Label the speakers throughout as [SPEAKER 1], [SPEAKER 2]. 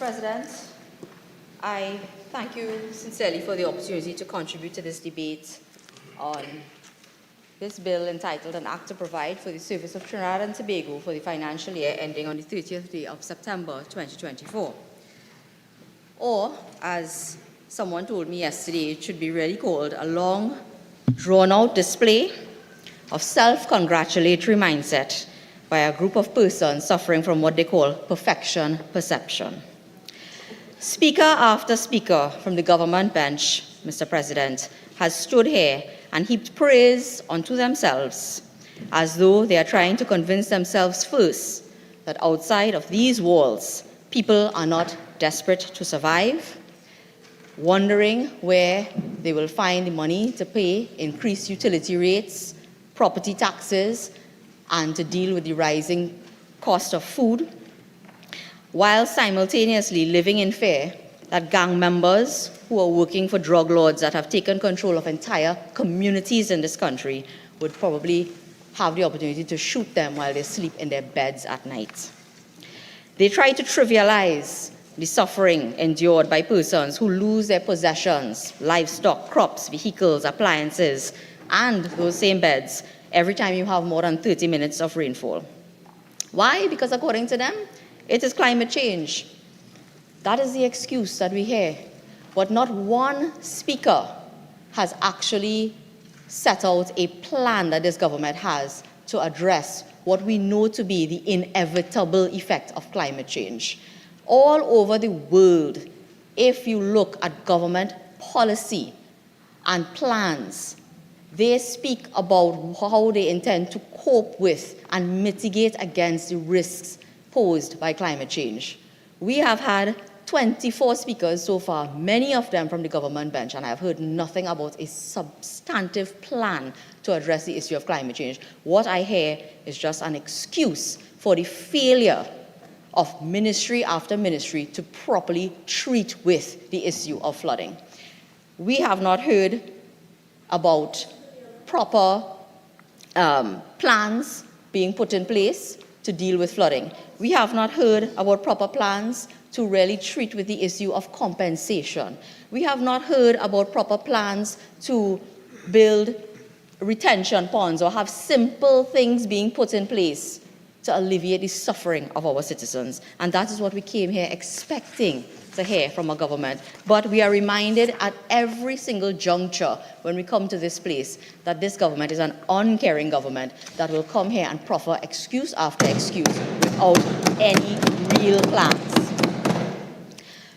[SPEAKER 1] President, I thank you sincerely for the opportunity to contribute to this debate on this bill entitled An Act to Provide for the Service of Trinidad and Tobago for the financial year ending on the 30th day of September 2024. Or, as someone told me yesterday, it should be really called a long, drawn-out display of self-congratulatory mindset by a group of persons suffering from what they call perfection perception. Speaker after speaker from the government bench, Mr. President, has stood here and heaped praise onto themselves as though they are trying to convince themselves first that outside of these walls, people are not desperate to survive, wondering where they will find the money to pay increased utility rates, property taxes, and to deal with the rising cost of food, while simultaneously living in fear that gang members who are working for drug lords that have taken control of entire communities in this country would probably have the opportunity to shoot them while they sleep in their beds at night. They try to trivialize the suffering endured by persons who lose their possessions, livestock, crops, vehicles, appliances, and those same beds every time you have more than 30 minutes of rainfall. Why? Because according to them, it is climate change. That is the excuse that we hear. But not one speaker has actually set out a plan that this government has to address what we know to be the inevitable effect of climate change. All over the world, if you look at government policy and plans, they speak about how they intend to cope with and mitigate against the risks posed by climate change. We have had 24 speakers so far, many of them from the government bench, and I've heard nothing about a substantive plan to address the issue of climate change. What I hear is just an excuse for the failure of ministry after ministry to properly treat with the issue of flooding. We have not heard about proper plans being put in place to deal with flooding. We have not heard about proper plans to really treat with the issue of compensation. We have not heard about proper plans to build retention ponds or have simple things being put in place to alleviate the suffering of our citizens. And that is what we came here expecting to hear from our government. But we are reminded at every single juncture when we come to this place that this government is an uncaring government that will come here and proffer excuse after excuse without any real plans.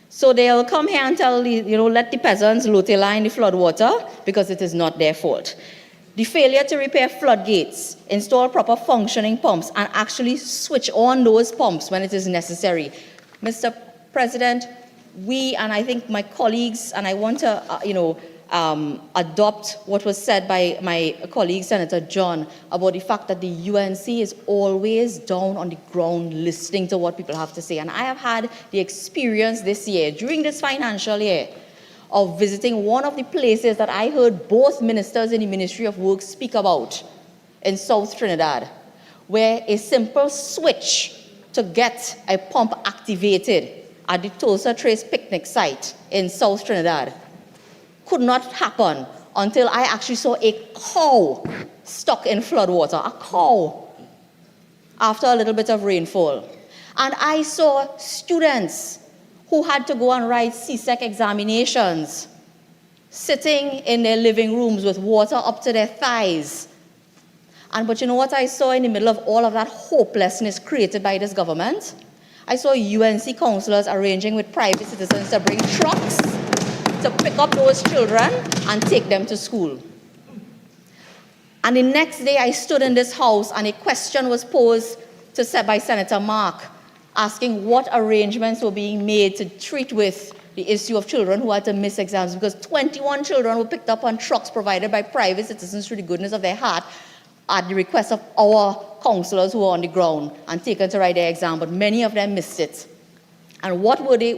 [SPEAKER 1] So they'll come here and tell let the peasants lote line the flood water because it is not their fault. The failure to repair floodgates, install proper functioning pumps, and actually switch on those pumps when it is necessary. Mr. President, we, and I think my colleagues, and I want to, adopt what was said by my colleague, Senator John, about the fact that the UNC is always down on the ground listening to what people have to say. And I have had the experience this year, during this financial year, of visiting one of the places that I heard both ministers in the Ministry of Works speak about in South Trinidad, where a simple switch to get a pump activated at the Tulsa Trace picnic site in South Trinidad could not happen until I actually saw a cow stuck in floodwater, a cow, after a little bit of rainfall. And I saw students who had to go and write CSEC examinations, sitting in their living rooms with water up to their thighs. But you know what I saw in the middle of all of that hopelessness created by this government? I saw UNC counselors arranging with private citizens to bring trucks to pick up those children and take them to school. And the next day I stood in this house and a question was posed by Senator Mark, asking what arrangements were being made to treat with the issue of children who had to miss exams, because 21 children were picked up on trucks provided by private citizens through the goodness of their heart at the request of our counselors who were on the ground and taken to write their exam, but many of them missed it. And what we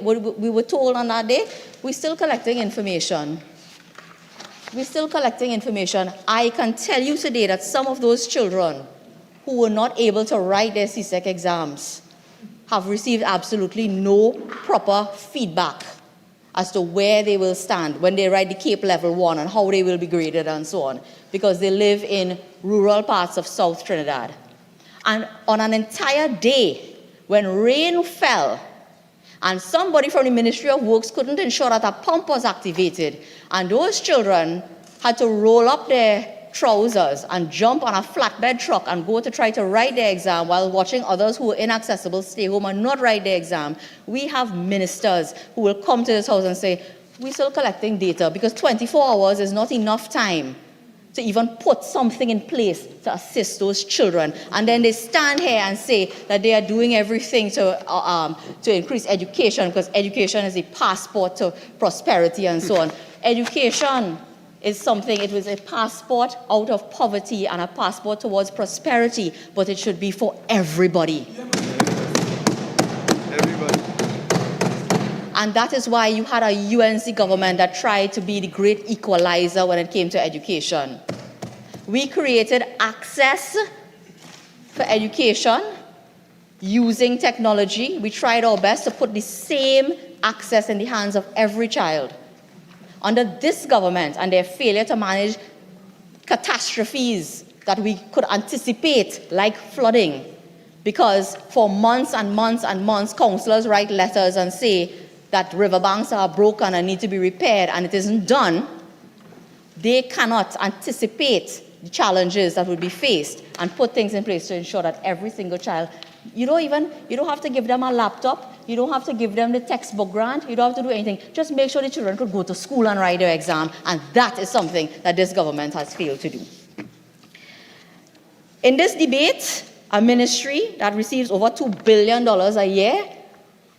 [SPEAKER 1] were told on that day? We're still collecting information. We're still collecting information. I can tell you today that some of those children who were not able to write their CSEC exams have received absolutely no proper feedback as to where they will stand when they write the CAPE Level 1 and how they will be graded and so on, because they live in rural parts of South Trinidad. And on an entire day, when rain fell, and somebody from the Ministry of Works couldn't ensure that a pump was activated, and those children had to roll up their trousers and jump on a flatbed truck and go to try to write their exam while watching others who were inaccessible stay home and not write their exam. We have ministers who will come to this house and say, we're still collecting data because 24 hours is not enough time to even put something in place to assist those children. And then they stand here and say that they are doing everything to increase education, because education is a passport to prosperity and so on. Education is something, it was a passport out of poverty and a passport towards prosperity, but it should be for everybody.
[SPEAKER 2] Everybody.
[SPEAKER 1] And that is why you had a UNC government that tried to be the great equalizer when it came to education. We created access for education using technology. We tried our best to put the same access in the hands of every child. Under this government and their failure to manage catastrophes that we could anticipate, like flooding, because for months and months and months, councillors write letters and say that riverbanks are broken and need to be repaired, and it isn't done, they cannot anticipate the challenges that would be faced and put things in place to ensure that every single child, you don't have to give them a laptop, you don't have to give them the textbook grant, you don't have to do anything. Just make sure the children could go to school and write their exam, and that is something that this government has failed to do. In this debate, a ministry that receives over $2 billion a year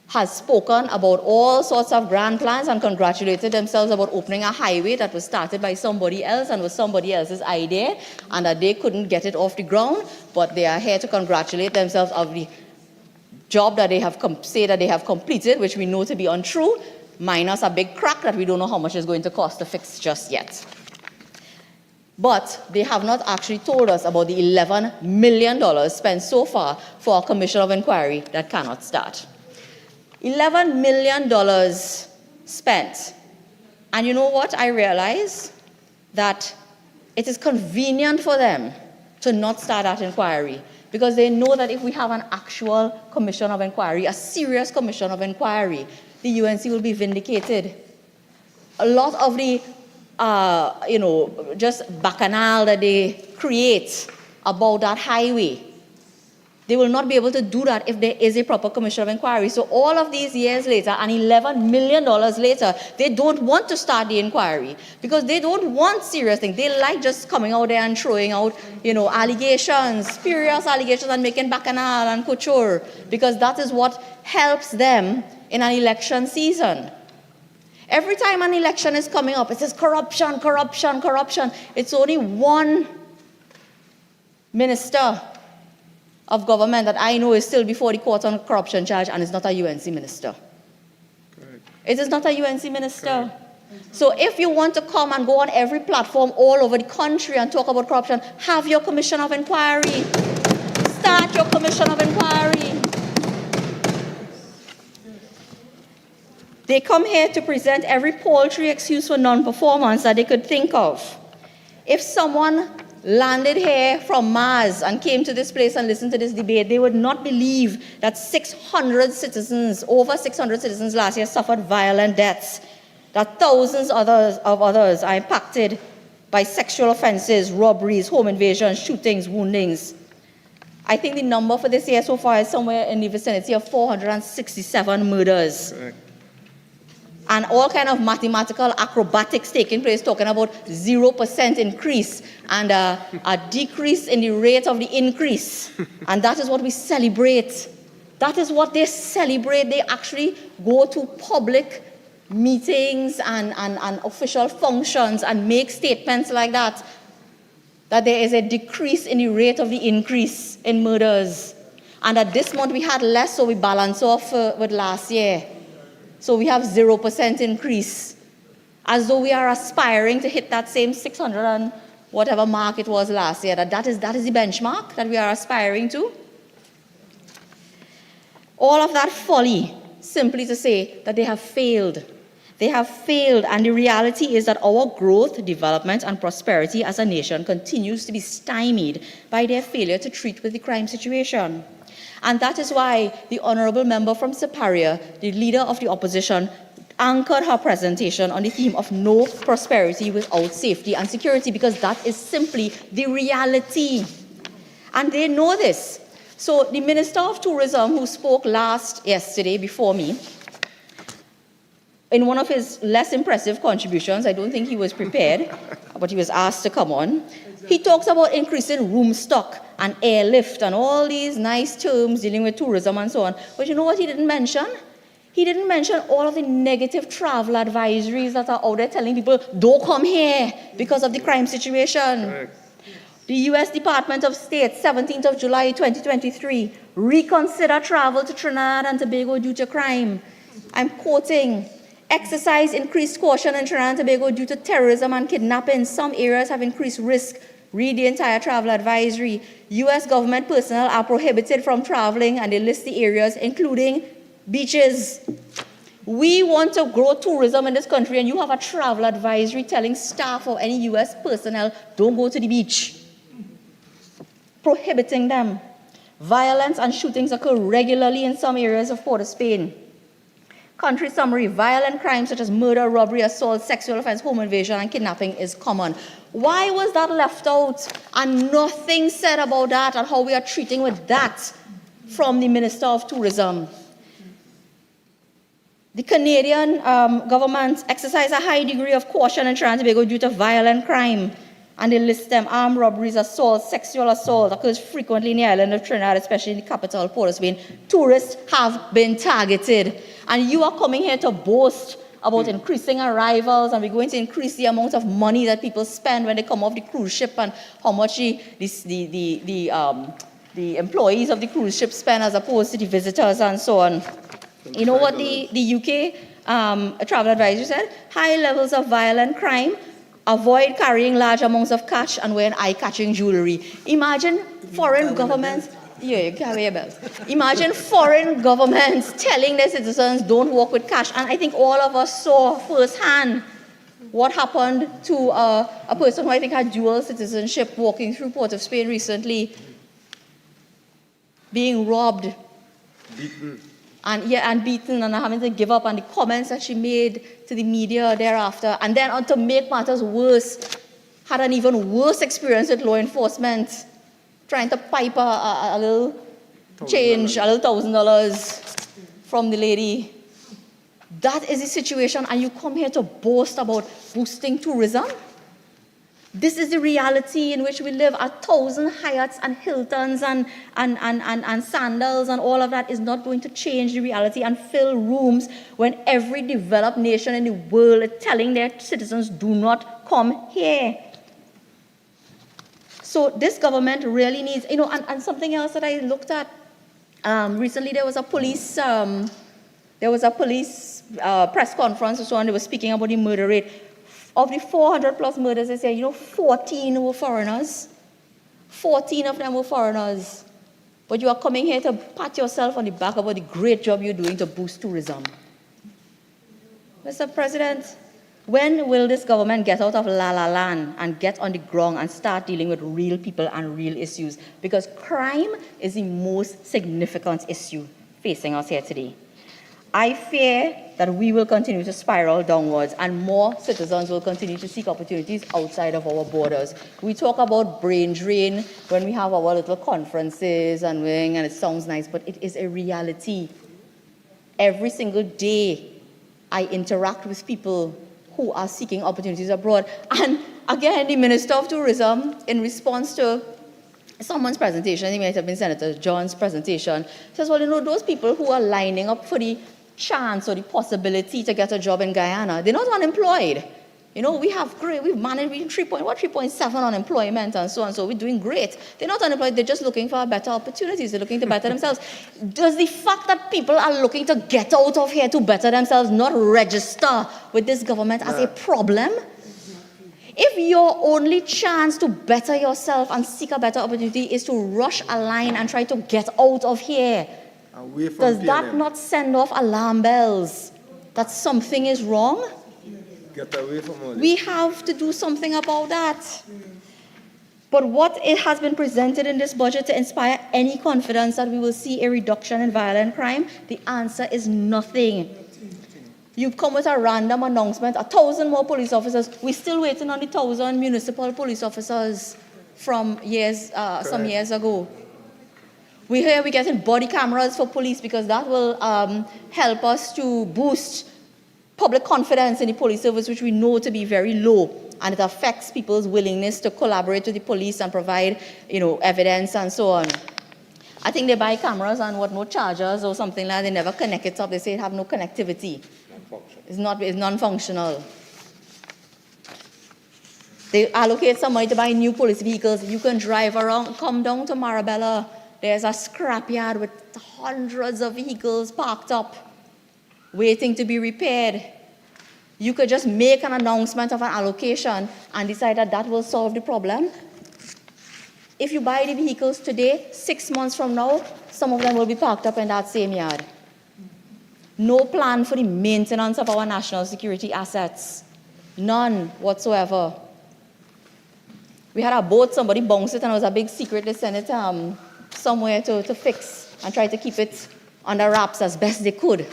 [SPEAKER 1] has spoken about all sorts of grand plans and congratulated themselves about opening a highway that was started by somebody else and was somebody else's idea, and that they couldn't get it off the ground, but they are here to congratulate themselves of the job that they have that they have completed, which we know to be untrue, minus a big crack that we don't know how much it's going to cost to fix just yet. But they have not actually told us about the $11 million spent so far for a commission of inquiry that cannot start. $11 million spent. And you know what? I realize that it is convenient for them to not start that inquiry, because they know that if we have an actual commission of inquiry, a serious commission of inquiry, the UNC will be vindicated. A lot of the, just bacchanal that they create about that highway, they will not be able to do that if there is a proper commission of inquiry. So all of these years later, and $11 million later, they don't want to start the inquiry because they don't want serious things. They like just coming out there and throwing out, allegations, spurious allegations, and making bacchanal and couture, because that is what helps them in an election season. Every time an election is coming up, it says corruption, corruption, corruption. It's only one minister of government that I know is still before the court on a corruption charge, and is not a UNC minister.
[SPEAKER 2] Correct.
[SPEAKER 1] It is not a UNC minister. Correct. So if you want to come and go on every platform all over the country and talk about corruption, have your commission of inquiry. Start your commission of inquiry. They come here to present every paltry excuse for non-performance that they could think of. If someone landed here from Mars and came to this place and listened to this debate, they would not believe that over 600 citizens last year suffered violent deaths, that thousands of others are impacted by sexual offenses, robberies, home invasions, shootings, woundings. I think the number for this year so far is somewhere in the vicinity of 467 murders.
[SPEAKER 2] Correct.
[SPEAKER 1] And all kind of mathematical acrobatics taking place, talking about 0% increase and a decrease in the rate of the increase. And that is what we celebrate. That is what they celebrate. They actually go to public meetings and official functions and make statements like that there is a decrease in the rate of the increase in murders. And that this month we had less, so we balance off with last year. So we have 0% increase, as though we are aspiring to hit that same 600 and whatever mark it was last year. That is the benchmark that we are aspiring to. All of that folly simply to say that they have failed. They have failed, and the reality is that our growth, development, and prosperity as a nation continues to be stymied by their failure to treat with the crime situation. And that is why the honorable member from Superior, the leader of the opposition, anchored her presentation on the theme of no prosperity without safety and security, because that is simply the reality. And they know this. So the Minister of Tourism, who spoke yesterday before me, in one of his less impressive contributions, I don't think he was prepared, but he was asked to come on, he talks about increasing room stock and airlift and all these nice terms dealing with tourism and so on. But you know what he didn't mention? He didn't mention all of the negative travel advisories that are out there telling people, don't come here because of the crime situation. Correct. The U.S. Department of State, 17th of July, 2023, reconsider travel to Trinidad and Tobago due to crime. I'm quoting, exercise increased caution in Trinidad and Tobago due to terrorism and kidnapping. Some areas have increased risk. Read the entire travel advisory. U.S. government personnel are prohibited from traveling, and they list the areas, including beaches. We want to grow tourism in this country, and you have a travel advisory telling staff or any U.S. personnel, don't go to the beach. Prohibiting them. Violence and shootings occur regularly in some areas of Port of Spain. Country summary, violent crimes such as murder, robbery, assault, sexual offense, home invasion, and kidnapping is common. Why was that left out and nothing said about that and how we are treating with that from the Minister of Tourism? The Canadian government exercised a high degree of caution in Trinidad and Tobago due to violent crime. And they list them: armed robberies, assault, sexual assault occurs frequently in the island of Trinidad, especially in the capital, Port of Spain. Tourists have been targeted. And you are coming here to boast about increasing arrivals, and we're going to increase the amount of money that people spend when they come off the cruise ship, and how much the employees of the cruise ship spend as opposed to the visitors and so on. You know what the UK travel advisory said? High levels of violent crime. Avoid carrying large amounts of cash and wearing eye-catching jewelry. Imagine foreign governments. Yeah, you carry a belt. Imagine foreign governments telling their citizens don't walk with cash. And I think all of us saw firsthand what happened to a person who I think had dual citizenship walking through Port of Spain recently, being robbed. Beaten. And beaten and having to give up, and the comments that she made to the media thereafter. And then to make matters worse, had an even worse experience with law enforcement, trying to pipe a little change, a little $1,000 from the lady. That is the situation, and you come here to boast about boosting tourism? This is the reality in which we live. 1,000 Hyatts and Hiltons and Sandals and all of that is not going to change the reality and fill rooms when every developed nation in the world is telling their citizens, do not come here. So this government really needs, and something else that I looked at, recently there was a police press conference or so on. They were speaking about the murder rate. Of the 400 plus murders, they say, 14 were foreigners. 14 of them were foreigners. But you are coming here to pat yourself on the back about the great job you're doing to boost tourism. Mr. President, when will this government get out of la-la land and get on the ground and start dealing with real people and real issues? Because crime is the most significant issue facing us here today. I fear that we will continue to spiral downwards, and more citizens will continue to seek opportunities outside of our borders. We talk about brain drain when we have our little conferences and it sounds nice, but it is a reality. Every single day, I interact with people who are seeking opportunities abroad. And again, the Minister of Tourism, in response to someone's presentation, it might have been Senator John's presentation, says, well, those people who are lining up for the chance or the possibility to get a job in Guyana, they're not unemployed. We've managed 3.7 unemployment and so on, so we're doing great. They're not unemployed, they're just looking for better opportunities, they're looking to better themselves. Does the fact that people are looking to get out of here to better themselves not register with this government as a problem? If your only chance to better yourself and seek a better opportunity is to rush a line and try to get out of here,
[SPEAKER 2] Away from
[SPEAKER 1] Does that
[SPEAKER 2] PLM.
[SPEAKER 1] not send off alarm bells that something is wrong?
[SPEAKER 2] Get away from all
[SPEAKER 1] We
[SPEAKER 2] this.
[SPEAKER 1] have to do something about that. But what it has been presented in this budget to inspire any confidence that we will see a reduction in violent crime, the answer is nothing. You've come with a random announcement, 1,000 more police officers. We're still waiting on the 1,000 municipal police officers from some years ago. We hear we're getting body cameras for police because that will help us to boost public confidence in the police service, which we know to be very low, and it affects people's willingness to collaborate with the police and provide, evidence and so on. I think they buy cameras and no chargers or something like that. They never connect it up. They say it have no connectivity. It's non-functional. They allocate some money to buy new police vehicles. You can drive around, come down to Marabella. There's a scrapyard with hundreds of vehicles parked up, waiting to be repaired. You could just make an announcement of an allocation and decide that will solve the problem. If you buy the vehicles today, 6 months from now, some of them will be parked up in that same yard. No plan for the maintenance of our national security assets. None whatsoever. We had a boat, somebody bounced it, and it was a big secret. They sent it somewhere to fix and try to keep it under wraps as best they could.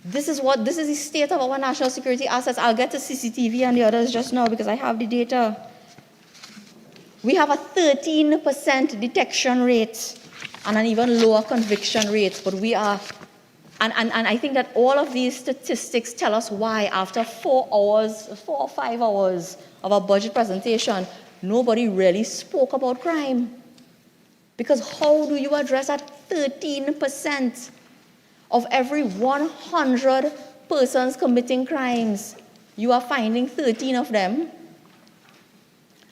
[SPEAKER 1] This is the state of our national security assets. I'll get to CCTV and the others just now because I have the data. We have a 13% detection rate and an even lower conviction rate, but we are, and I think that all of these statistics tell us why after 4 or 5 hours of a budget presentation, nobody really spoke about crime. Because how do you address that 13%? Of every 100 persons committing crimes, you are finding 13 of them,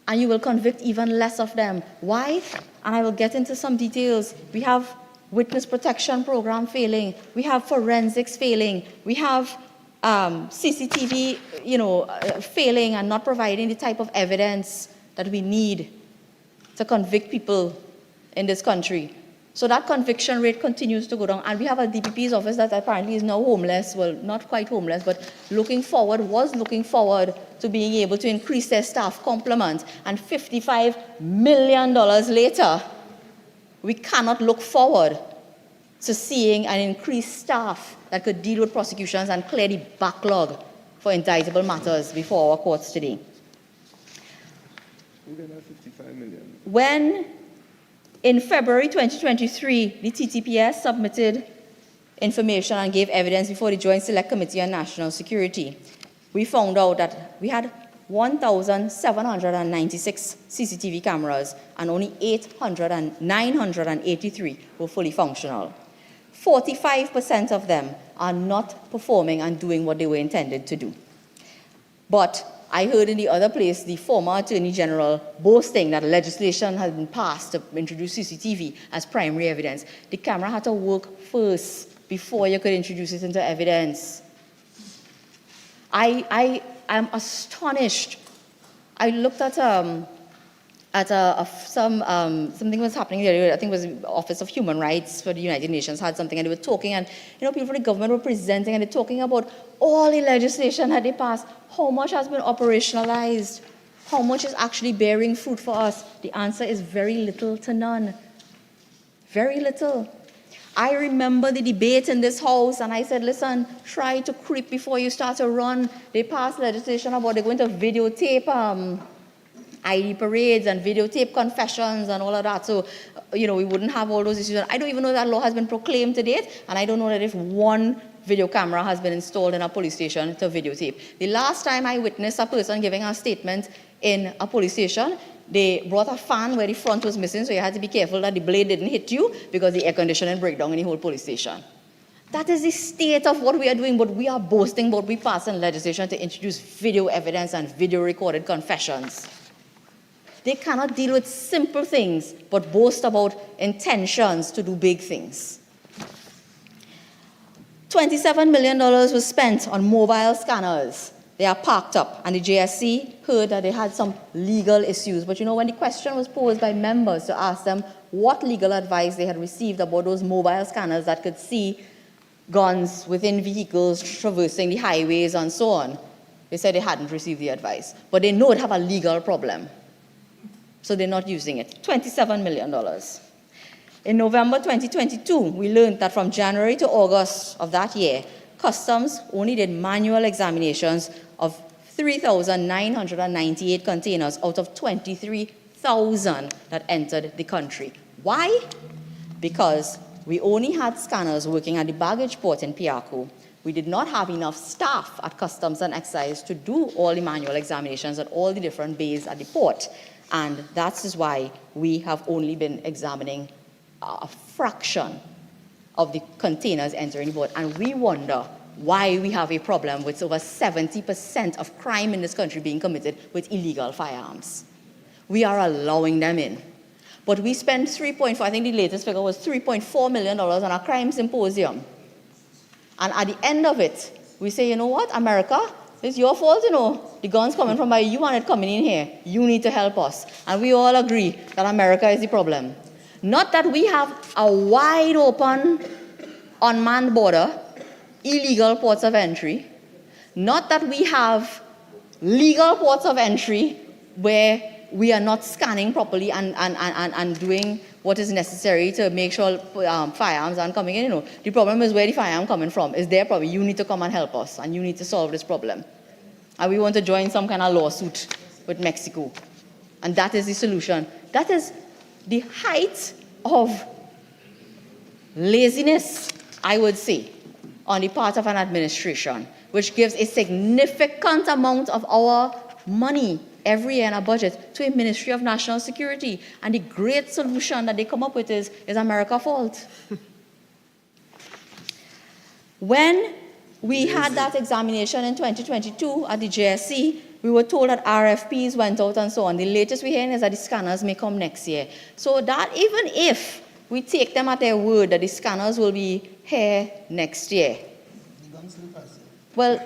[SPEAKER 1] and you will convict even less of them. Why? And I will get into some details. We have witness protection program failing. We have forensics failing. We have CCTV, failing and not providing the type of evidence that we need to convict people in this country. So that conviction rate continues to go down. And we have a DPP's office that apparently is now homeless. Well, not quite homeless, but was looking forward to being able to increase their staff complement. And $55 million later, we cannot look forward to seeing an increased staff that could deal with prosecutions and clear the backlog for indictable matters before our courts today.
[SPEAKER 2] We're going to have 55 million.
[SPEAKER 1] When in February 2023, the TTPS submitted information and gave evidence before the Joint Select Committee on National Security, we found out that we had 1,796 CCTV cameras and only 983 were fully functional. 45% of them are not performing and doing what they were intended to do. But I heard in the other place the former Attorney General boasting that legislation had been passed to introduce CCTV as primary evidence. The camera had to work first before you could introduce it into evidence. I am astonished. I looked at something was happening there. I think it was the Office of Human Rights for the United Nations had something, and they were talking, and people from the government were presenting, and they're talking about all the legislation that they passed, how much has been operationalized, how much is actually bearing fruit for us. The answer is very little to none. Very little. I remember the debate in this house, and I said, listen, try to creep before you start to run. They passed legislation about they're going to videotape ID parades and videotape confessions and all of that. So, we wouldn't have all those issues. I don't even know that law has been proclaimed to date, and I don't know that if one video camera has been installed in a police station to videotape. The last time I witnessed a person giving a statement in a police station, they brought a fan where the front was missing, so you had to be careful that the blade didn't hit you because the air conditioning break down in the whole police station. That is the state of what we are doing, but we are boasting about we passing legislation to introduce video evidence and video recorded confessions. They cannot deal with simple things, but boast about intentions to do big things. $27 million was spent on mobile scanners They are parked up, and the JSC heard that they had some legal issues. But when the question was posed by members to ask them what legal advice they had received about those mobile scanners that could see guns within vehicles traversing the highways and so on, they said they hadn't received the advice. But they know it have a legal problem, so they're not using it. $27 million. In November 2022, we learned that from January to August of that year, Customs only did manual examinations of 3,998 containers out of 23,000 that entered the country. Why? Because we only had scanners working at the baggage port in Piaco. We did not have enough staff at Customs and Excise to do all the manual examinations at all the different bays at the port. And that is why we have only been examining a fraction of the containers entering the port. And we wonder why we have a problem with over 70% of crime in this country being committed with illegal firearms. We are allowing them in. But we spent I think the latest figure was $3.4 million on a crime symposium. And at the end of it, we say, you know what, America, it's your fault, The guns coming from you want it coming in here. You need to help us. And we all agree that America is the problem. Not that we have a wide open, unmanned border, illegal ports of entry. Not that we have legal ports of entry where we are not scanning properly and doing what is necessary to make sure firearms aren't coming in. The problem is where the firearm coming from. It's their problem. You need to come and help us, and you need to solve this problem. And we want to join some kind of lawsuit with Mexico. And that is the solution. That is the height of laziness, I would say, on the part of an administration, which gives a significant amount of our money every year in our budget to a Ministry of National Security. And the great solution that they come up with is America's fault. When we had that examination in 2022 at the JSC, we were told that RFPs went out and so on. The latest we're hearing is that the scanners may come next year. So that even if we take them at their word that the scanners will be here next year, well,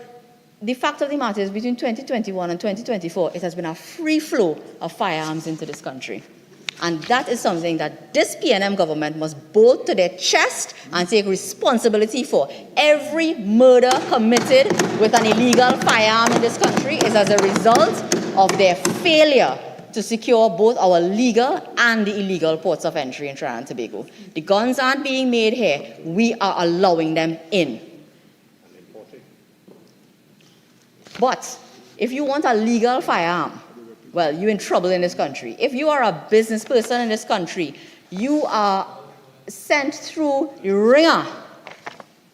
[SPEAKER 1] the fact of the matter is between 2021 and 2024, it has been a free flow of firearms into this country. And that is something that this PNM government must bolt to their chest and take responsibility for. Every murder committed with an illegal firearm in this country is as a result of their failure to secure both our legal and the illegal ports of entry in Trinidad and Tobago. The guns aren't being made here. We are allowing them in. But if you want a legal firearm, well, you're in trouble in this country. If you are a business person in this country, you are sent through the ringer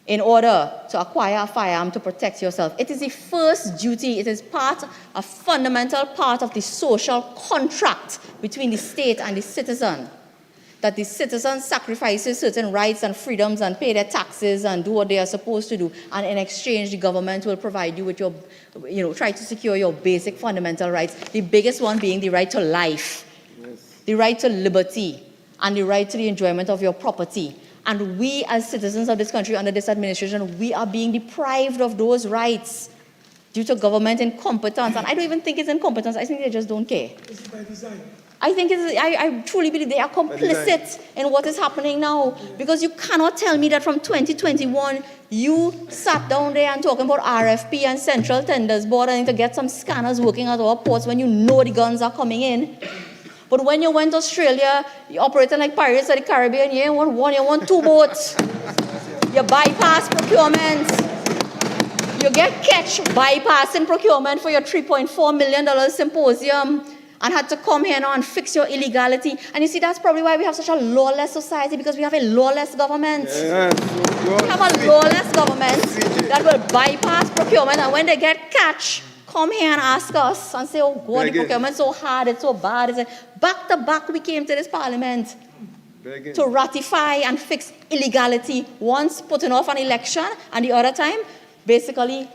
[SPEAKER 1] in order to acquire a firearm to protect yourself. It is the first duty. It is a fundamental part of the social contract between the state and the citizen, that the citizen sacrifices certain rights and freedoms and pay their taxes and do what they are supposed to do. And in exchange, the government will provide you with your, try to secure your basic fundamental rights. The biggest one being the right to life, the right to liberty, and the right to the enjoyment of your property. And we as citizens of this country under this administration, we are being deprived of those rights due to government incompetence. And I don't even think it's incompetence. I think they just don't care.
[SPEAKER 3] It's by design.
[SPEAKER 1] I truly believe they are complicit in what is happening now. Because you cannot tell me that from 2021, you sat down there and talking about RFP and Central Tenders Board and to get some scanners working at our ports when you know the guns are coming in. But when you went to Australia, you operating like Pirates of the Caribbean, you want one, you want two boats. You bypass procurement. You get catch bypassing procurement for your $3.4 million symposium and had to come here now and fix your illegality. And you see, that's probably why we have such a lawless society, because we have a lawless government.
[SPEAKER 2] Yes,
[SPEAKER 1] we have a lawless government that will bypass procurement, and when they get catch, come here and ask us and say, oh God, the procurement's so hard, it's so bad. It's back to back, we came to this parliament to ratify and fix illegality, once putting off an election, and the other time, basically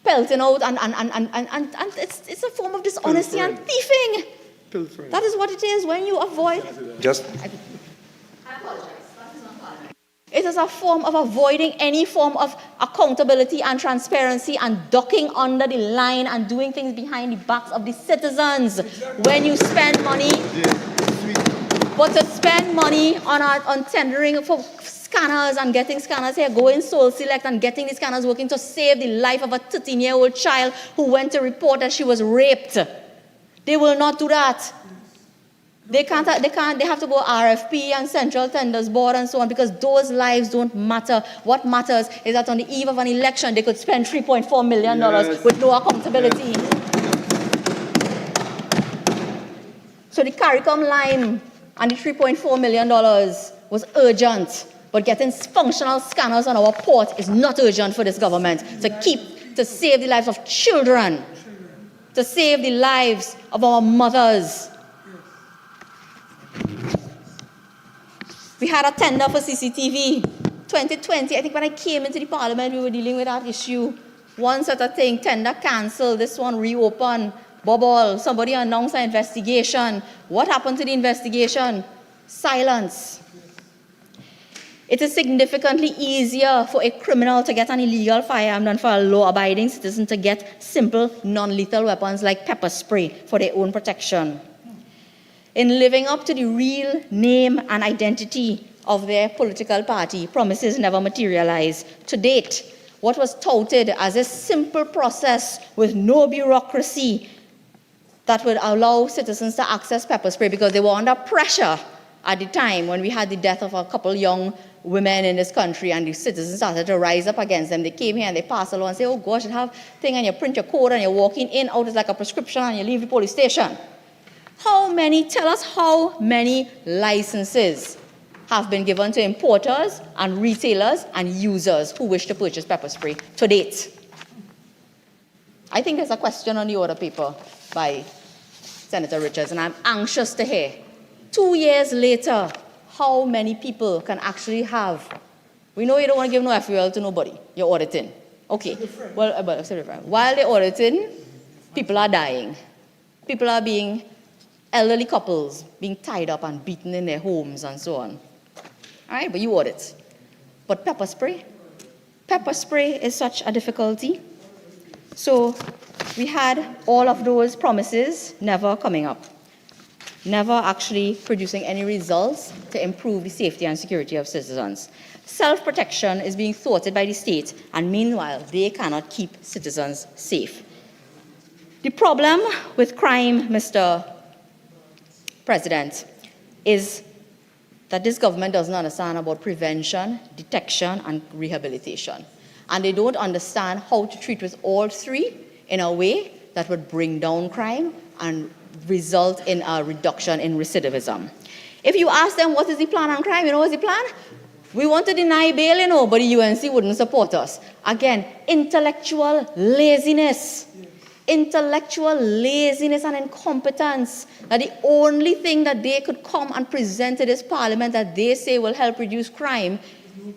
[SPEAKER 1] pelting out, and it's a form of dishonesty and thieving.
[SPEAKER 2] Pilfering.
[SPEAKER 1] That is what it is when you avoid.
[SPEAKER 2] Just.
[SPEAKER 1] I apologize. That is not parliament. It is a form of avoiding any form of accountability and transparency and ducking under the line and doing things behind the backs of the citizens. When you spend money, but to spend money on tendering for scanners and getting scanners here, going Soul Select and getting the scanners working to save the life of a 13-year-old child who went to report that she was raped. They will not do that. They have to go RFP and Central Tenders Board and so on, because those lives don't matter. What matters is that on the eve of an election, they could spend $3.4 million with no accountability. Yes. So the CARICOM line and the $3.4 million was urgent, but getting functional scanners on our port is not urgent for this government to save the lives of children, to save the lives of our mothers. We had a tender for CCTV. 2020, I think when I came into the parliament, we were dealing with that issue. One sort of thing, tender cancelled, this one reopened, bubble, somebody announced an investigation. What happened to the investigation? Silence. It is significantly easier for a criminal to get an illegal firearm than for a law-abiding citizen to get simple, non-lethal weapons like pepper spray for their own protection. In living up to the real name and identity of their political party, promises never materialize. To date, what was touted as a simple process with no bureaucracy that would allow citizens to access pepper spray because they were under pressure at the time when we had the death of a couple young women in this country and the citizens started to rise up against them. They came here and they passed along and say, oh gosh, you have thing and you print your code and you're walking in, out, it's like a prescription and you leave the police station. Tell us how many licenses have been given to importers and retailers and users who wish to purchase pepper spray to date? I think there's a question on the order paper by Senator Richards, and I'm anxious to hear, 2 years later, how many people can actually have. We know you don't want to give no FUL to nobody. You're auditing. Okay. Well, while they're auditing, people are dying. People are being elderly couples being tied up and beaten in their homes and so on. All right, but you audit. But pepper spray is such a difficulty. So we had all of those promises never coming up, never actually producing any results to improve the safety and security of citizens. Self-protection is being thwarted by the state, and meanwhile, they cannot keep citizens safe. The problem with crime, Mr. President, is that this government doesn't understand about prevention, detection, and rehabilitation. And they don't understand how to treat with all three in a way that would bring down crime and result in a reduction in recidivism. If you ask them what is the plan on crime, what's the plan? We want to deny bail, but the UNC wouldn't support us. Again, intellectual laziness. Intellectual laziness and incompetence, that the only thing that they could come and present to this parliament that they say will help reduce crime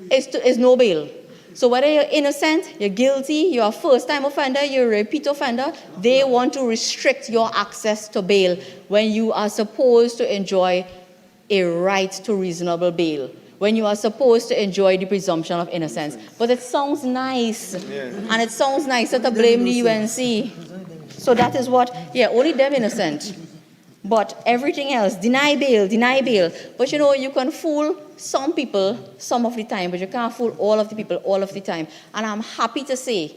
[SPEAKER 1] is no bail. So whether you're innocent, you're guilty, you're a first-time offender, you're a repeat offender, they want to restrict your access to bail when you are supposed to enjoy a right to reasonable bail, when you are supposed to enjoy the presumption of innocence. But it sounds nice, and it sounds nicer to blame the UNC. So that is what, only them innocent. But everything else, deny bail. But you can fool some people some of the time, but you can't fool all of the people all of the time. And I'm happy to say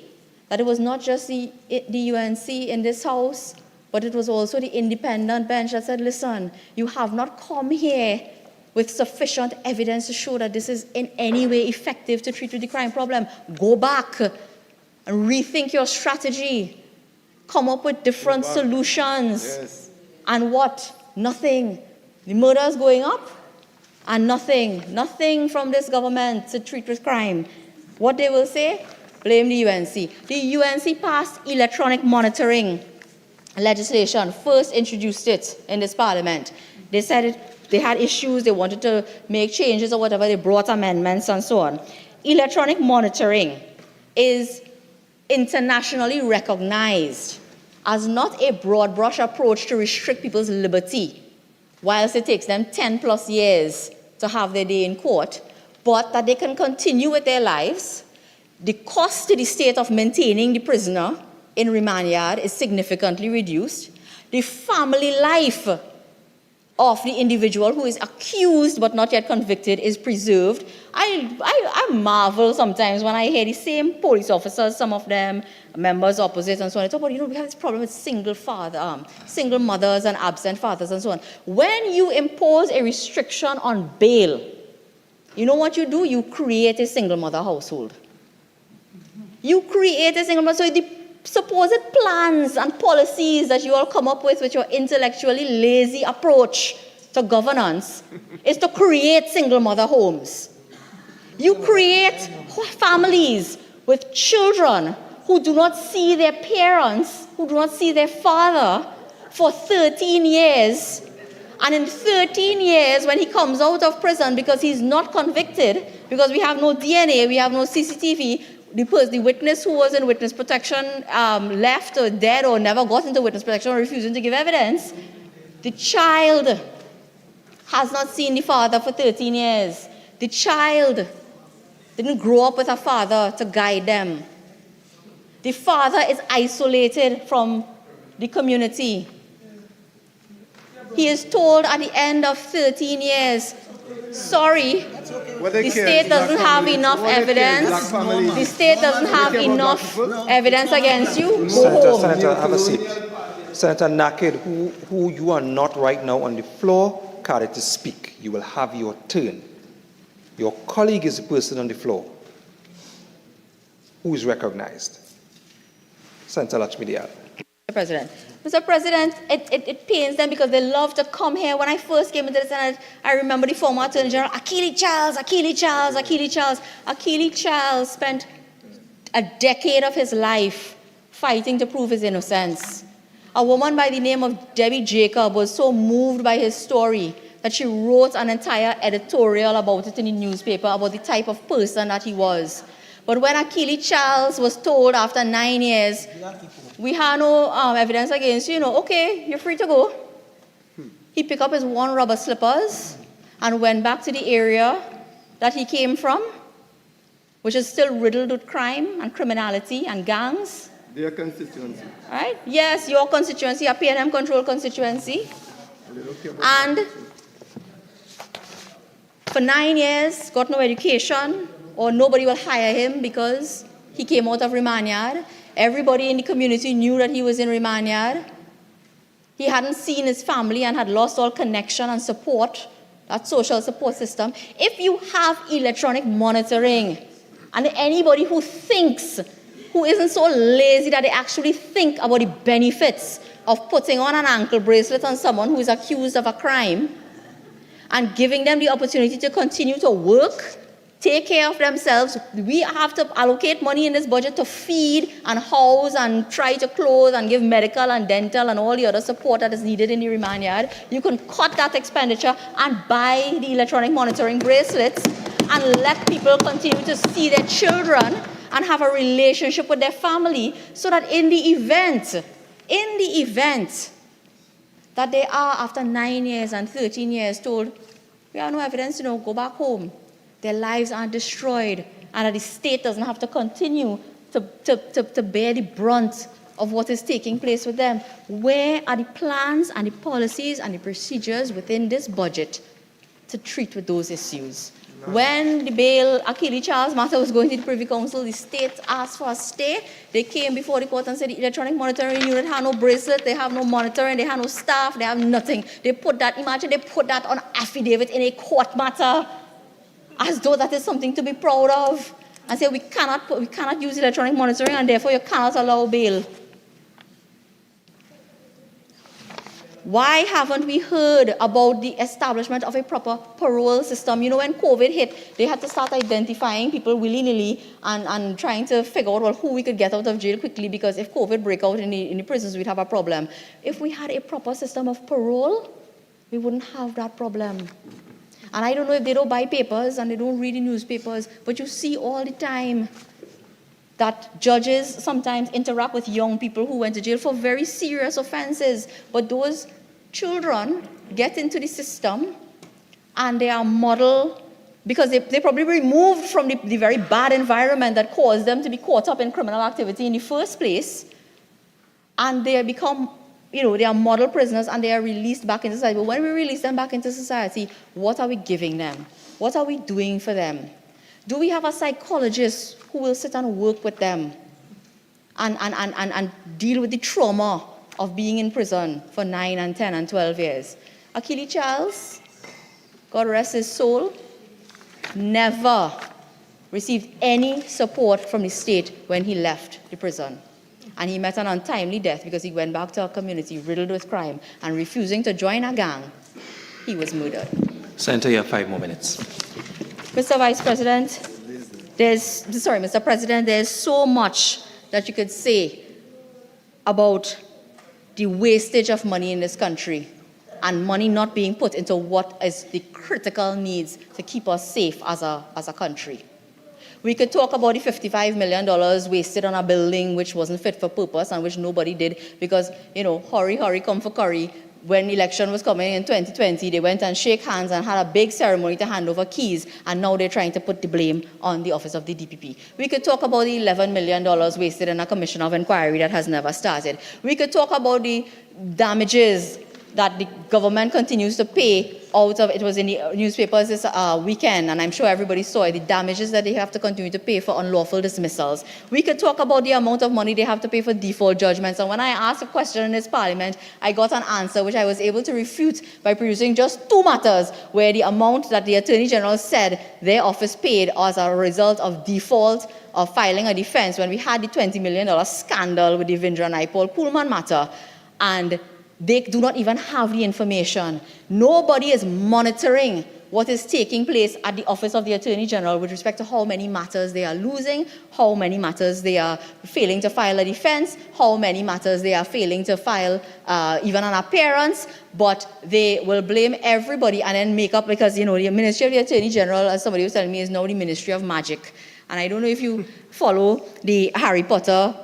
[SPEAKER 1] that it was not just the UNC in this house, but it was also the independent bench that said, listen, you have not come here with sufficient evidence to show that this is in any way effective to treat with the crime problem. Go back and rethink your strategy. Come up with different solutions.
[SPEAKER 2] Yes.
[SPEAKER 1] And what? Nothing. The murder is going up and nothing from this government to treat with crime. What they will say? Blame the UNC. The UNC passed electronic monitoring legislation, first introduced it in this parliament. They said they had issues, they wanted to make changes or whatever, they brought amendments and so on. Electronic monitoring is internationally recognized as not a broad brush approach to restrict people's liberty, whilst it takes them 10 plus years to have their day in court, but that they can continue with their lives. The cost to the state of maintaining the prisoner in remand yard is significantly reduced. The family life of the individual who is accused but not yet convicted is preserved. I marvel sometimes when I hear the same police officers, some of them members opposite and so on, talk about, we have this problem with single mothers and absent fathers and so on. When you impose a restriction on bail, you know what you do? You create a single mother household. You create a single mother, so the supposed plans and policies that you all come up with your intellectually lazy approach to governance is to create single mother homes. You create families with children who do not see their parents, who do not see their father for 13 years. And in 13 years, when he comes out of prison because he's not convicted, because we have no DNA, we have no CCTV, the witness who was in witness protection left or dead or never got into witness protection or refusing to give evidence. The child has not seen the father for 13 years. The child didn't grow up with a father to guide them. The father is isolated from the community. He is told at the end of 13 years, sorry, the state doesn't have enough evidence. The state doesn't have enough evidence against you. Go home.
[SPEAKER 3] Senator, have a seat. Senator Naked, who you are not right now on the floor, carded to speak. You will have your turn. Your colleague is the person on the floor who is recognized. Senator Lutchmedial.
[SPEAKER 1] Mr. President, it pains them because they love to come here. When I first came into the Senate, I remember the former Attorney General, Achille Charles. Achille Charles spent a decade of his life fighting to prove his innocence. A woman by the name of Debbie Jacob was so moved by his story that she wrote an entire editorial about it in the newspaper, about the type of person that he was. But when Achille Charles was told after 9 years, we have no evidence against you, okay, you're free to go. He picked up his one rubber slippers and went back to the area that he came from, which is still riddled with crime and criminality and gangs.
[SPEAKER 2] Their constituency.
[SPEAKER 1] Right? Yes, your constituency, a PNM controlled constituency. And for 9 years, got no education, or nobody will hire him because he came out of remand yard. Everybody in the community knew that he was in remand yard. He hadn't seen his family and had lost all connection and support, that social support system. If you have electronic monitoring, and anybody who isn't so lazy that they actually think about the benefits of putting on an ankle bracelet on someone who is accused of a crime and giving them the opportunity to continue to work, take care of themselves. We have to allocate money in this budget to feed and house and try to clothe and give medical and dental and all the other support that is needed in the remand yard. You can cut that expenditure and buy the electronic monitoring bracelets and let people continue to see their children and have a relationship with their family, so that in the event that they are, after 9 years and 13 years, told, we have no evidence, go back home, their lives aren't destroyed, and that the state doesn't have to continue to bear the brunt of what is taking place with them. Where are the plans and the policies and the procedures within this budget to treat with those issues? When the bail Achille Charles matter was going to the Privy Council, the state asked for a stay. They came before the court and said the electronic monitoring unit had no bracelet, they have no monitoring, they have no staff, they have nothing. They put that on affidavit in a court matter, as though that is something to be proud of, and say we cannot use electronic monitoring and therefore you cannot allow bail. Why haven't we heard about the establishment of a proper parole system? When COVID hit, they had to start identifying people willy-nilly and trying to figure out who we could get out of jail quickly, because if COVID break out in the prisons, we'd have a problem. If we had a proper system of parole, we wouldn't have that problem. And I don't know if they don't buy papers and they don't read the newspapers, but you see all the time that judges sometimes interact with young people who went to jail for very serious offenses. But those children get into the system and they are model because they probably removed from the very bad environment that caused them to be caught up in criminal activity in the first place, and they become, they are model prisoners and they are released back into society. But when we release them back into society, what are we giving them? What are we doing for them? Do we have a psychologist who will sit and work with them and deal with the trauma of being in prison for 9 and 10 and 12 years? Achille Charles, God rest his soul, never received any support from the state when he left the prison. And he met an untimely death because he went back to a community riddled with crime and refusing to join a gang. He was murdered.
[SPEAKER 3] Senator, you have 5 more minutes.
[SPEAKER 1] Mr. Vice President, Mr. President, there's so much that you could say about the wastage of money in this country and money not being put into what is the critical needs to keep us safe as a country. We could talk about the $55 million wasted on a building which wasn't fit for purpose and which nobody did because, hurry, come for curry. When the election was coming in 2020, they went and shook hands and had a big ceremony to hand over keys, and now they're trying to put the blame on the office of the DPP. We could talk about the $11 million wasted in a commission of inquiry that has never started. We could talk about the damages that the government continues to pay out of, it was in the newspapers this weekend, and I'm sure everybody saw it, the damages that they have to continue to pay for unlawful dismissals. We could talk about the amount of money they have to pay for default judgments, and when I asked a question in this parliament, I got an answer which I was able to refute by producing just 2 matters where the amount that the Attorney General said their office paid as a result of default of filing a defense when we had the $20 million scandal with the Vindra Naipal Pullman matter, and they do not even have the information. Nobody is monitoring what is taking place at the Office of the Attorney General with respect to how many matters they are losing, how many matters they are failing to file a defense, how many matters they are failing to file even an appearance, but they will blame everybody and then make up because, the Ministry of the Attorney General, as somebody was telling me, is now the Ministry of Magic. And I don't know if you follow the Harry Potter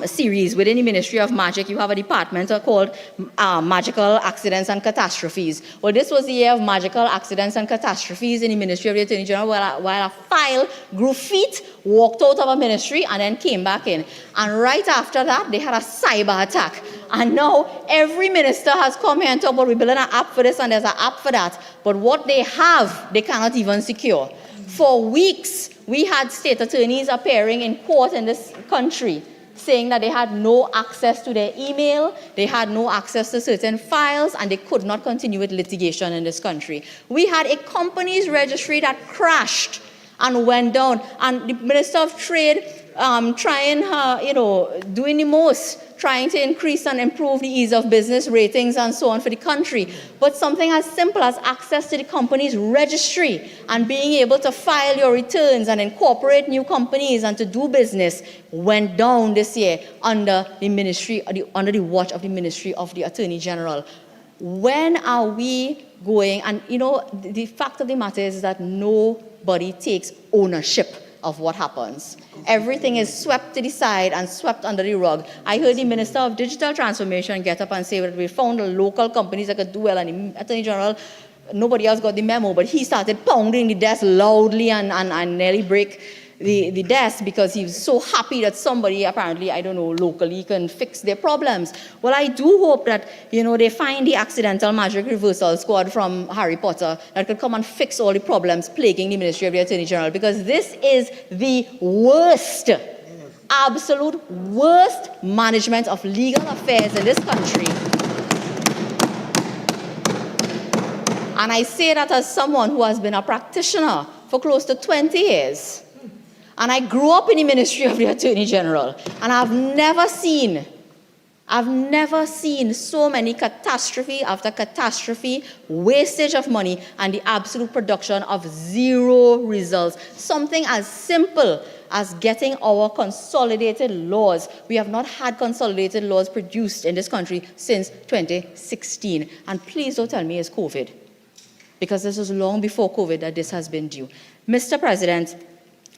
[SPEAKER 1] series within the Ministry of Magic. You have a department called Magical Accidents and Catastrophes. Well, this was the year of magical accidents and catastrophes in the Ministry of the Attorney General, while a file grew feet, walked out of a ministry, and then came back in. And right after that, they had a cyber attack. And now every minister has come here and talked about we're building an app for this and there's an app for that. But what they have, they cannot even secure. For weeks, we had state attorneys appearing in court in this country saying that they had no access to their email, they had no access to certain files, and they could not continue with litigation in this country. We had a company's registry that crashed and went down, and the Minister of Trade doing the most, trying to increase and improve the ease of business ratings and so on for the country. But something as simple as access to the company's registry and being able to file your returns and incorporate new companies and to do business went down this year under under the watch of the Ministry of the Attorney General. When are we going? And the fact of the matter is that nobody takes ownership of what happens. Everything is swept to the side and swept under the rug. I heard the Minister of Digital Transformation get up and say that we found local companies that could do well, and the Attorney General, nobody else got the memo, but he started pounding the desk loudly and nearly break the desk because he was so happy that somebody, apparently, I don't know, locally can fix their problems. Well, I do hope that, they find the accidental magic reversal squad from Harry Potter that could come and fix all the problems plaguing the Ministry of the Attorney General, because this is the worst, absolute worst management of legal affairs in this country. And I say that as someone who has been a practitioner for close to 20 years. And I grew up in the Ministry of the Attorney General, and I've never seen so many catastrophe after catastrophe, wastage of money, and the absolute production of zero results. Something as simple as getting our consolidated laws. We have not had consolidated laws produced in this country since 2016. And please don't tell me it's COVID, because this was long before COVID that this has been due. Mr. President,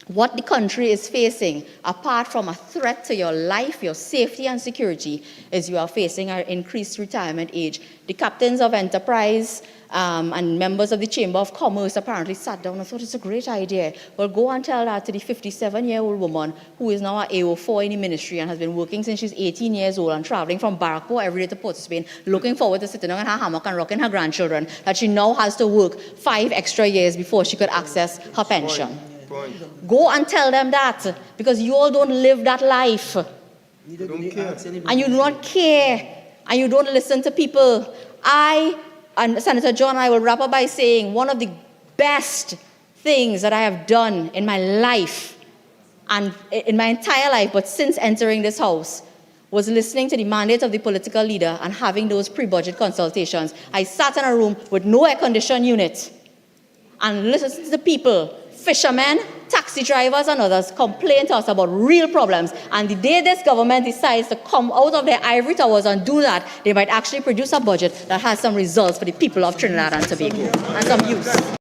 [SPEAKER 1] what the country is facing, apart from a threat to your life, your safety and security, is you are facing an increased retirement age. The captains of enterprise and members of the Chamber of Commerce apparently sat down and thought it's a great idea. Well, go and tell that to the 57-year-old woman who is now at AO4 in the ministry and has been working since she's 18 years old and traveling from Barrackpore every day to Port of Spain, looking forward to sitting down in her hammock and rocking her grandchildren, that she now has to work 5 extra years before she could access her pension.
[SPEAKER 2] Point.
[SPEAKER 1] Go and tell them that, because you all don't live that life.
[SPEAKER 2] You don't care.
[SPEAKER 1] And you do not care, and you don't listen to people. And Senator John and I will wrap up by saying one of the best things that I have done in my life, and in my entire life, but since entering this house, was listening to the mandate of the political leader and having those pre-budget consultations. I sat in a room with no air-conditioned unit and listened to the people, fishermen, taxi drivers and others, complain to us about real problems. And the day this government decides to come out of their ivory towers and do that, they might actually produce a budget that has some results for the people of Trinidad and Tobago and some use.